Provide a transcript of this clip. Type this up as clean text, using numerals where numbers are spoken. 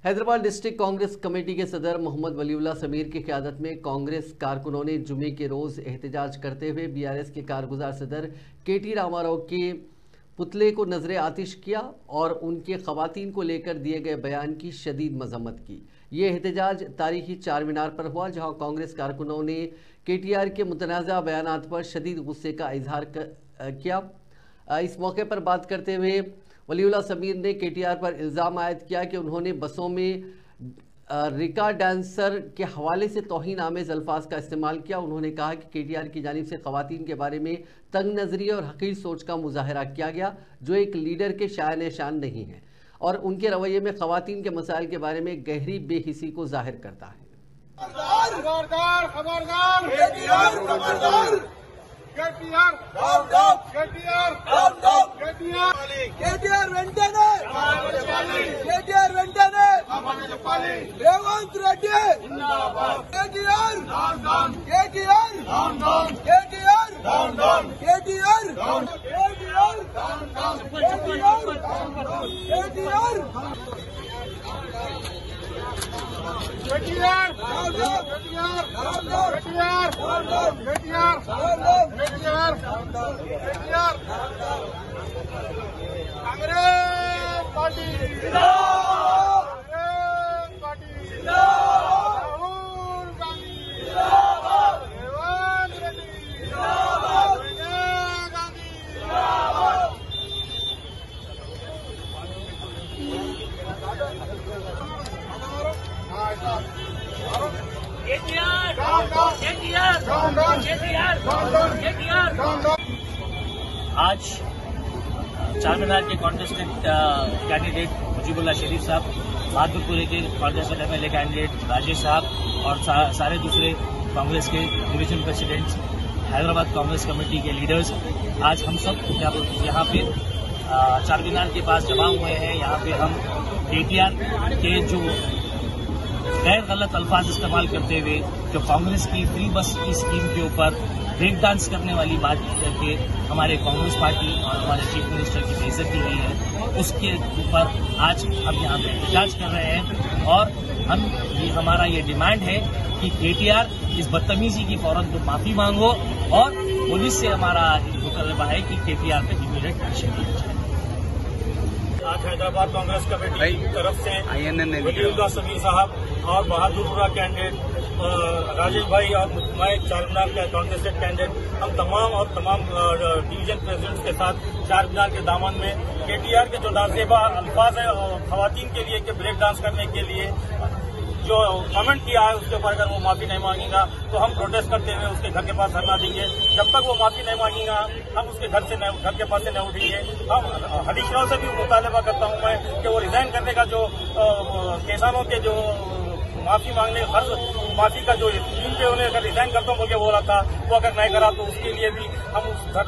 Hyderabad district Congress committee के सदर मोहम्मद वलीउल्लाह समीर की क़यादत में कांग्रेस कारकुनों ने जुमे के रोज़ एहतजाज करते हुए बीआरएस के कारगुजार सदर केटी रामाराव के पुतले को नजर आतिश किया और उनके ख़वातीन को लेकर दिए गए बयान की शदीद मजम्मत की। ये एहतजाज तारीखी चार मीनार पर हुआ, जहां कांग्रेस कारकुनों ने केटीआर के मुतनाज़ा बयानात पर शदीद गुस्से का इजहार किया। इस मौके पर बात करते हुए वलीउल्लाह समीर ने केटीआर पर इल्ज़ाम आयद किया कि उन्होंने बसों में रिका डांसर के हवाले से तौहीन आमेज़ अल्फाज का इस्तेमाल किया। उन्होंने कहा कि केटीआर की जानिब से ख़वातीन के बारे में तंग नज़रिए और हक़ीर सोच का मुज़ाहरा किया गया, जो एक लीडर के शान शान नहीं है और उनके रवैये में ख़वातीन के मसाइल के बारे में गहरी बेहिसी को जाहिर करता है। రేవంత్ రెడ్డి కేటీఆర్ కేటీఆర్ కేటీఆర్ కేటీఆర్ कांग्रेस पार्टी आज चार मीनार के कॉन्टेस्टेंट कैंडिडेट मुजीबुल्लाह शरीफ साहब, बहादुरपुरे के कांग्रेस एमएलए कैंडिडेट राजेश साहब और सारे दूसरे कांग्रेस के division presidents, Hyderabad Congress committee के लीडर्स, आज हम सब यहाँ पे चार मीनार के पास जमा हुए हैं। यहाँ पे हम केटीआर के जो गैर गलत अल्फाज इस्तेमाल करते हुए जो कांग्रेस की फ्री बस की स्कीम के ऊपर ब्रेक डांस करने वाली बात करके हमारे कांग्रेस पार्टी और हमारे चीफ मिनिस्टर की बेइज्जती हुई है, उसके ऊपर आज हम यहाँ पे एहतजाज कर रहे हैं और हमारा ये डिमांड है कि केटीआर इस बदतमीजी की फौरन तो माफी मांगो और पुलिस से हमारा मुतालबा है कि केटीआर पे इमीडिएट एक्शन लिया जाए। आज हैदराबाद कांग्रेस कमेटी की तरफ से वलीउल्लाह समीर साहब और बहादुरपुरा कैंडिडेट राजेश भाई और मैं चार मीनार के कांग्रेस कैंडिडेट, हम तमाम डिवीजन प्रेसिडेंट्स के साथ चार मीनार के दामन में केटीआर के जो नाजेबा अल्फाज है खवातीन के लिए कि ब्रेक डांस करने के लिए जो कमेंट किया है उसके ऊपर अगर वो माफी नहीं मांगेगा तो हम प्रोटेस्ट करते हुए उसके घर के पास धरना देंगे। जब तक वो माफी नहीं मांगेगा हम उसके घर के पास से नहीं उठेंगे। हम हरीश राव से भी मुतालबा करता हूं मैं कि वो रिजाइन करने का जो किसानों के जो माफी मांगने हर माफी का जो टीम पे उन्हें अगर रिजाइन करता हूं बोल के बोला था, वो अगर नहीं करा तो उसके लिए भी हम उस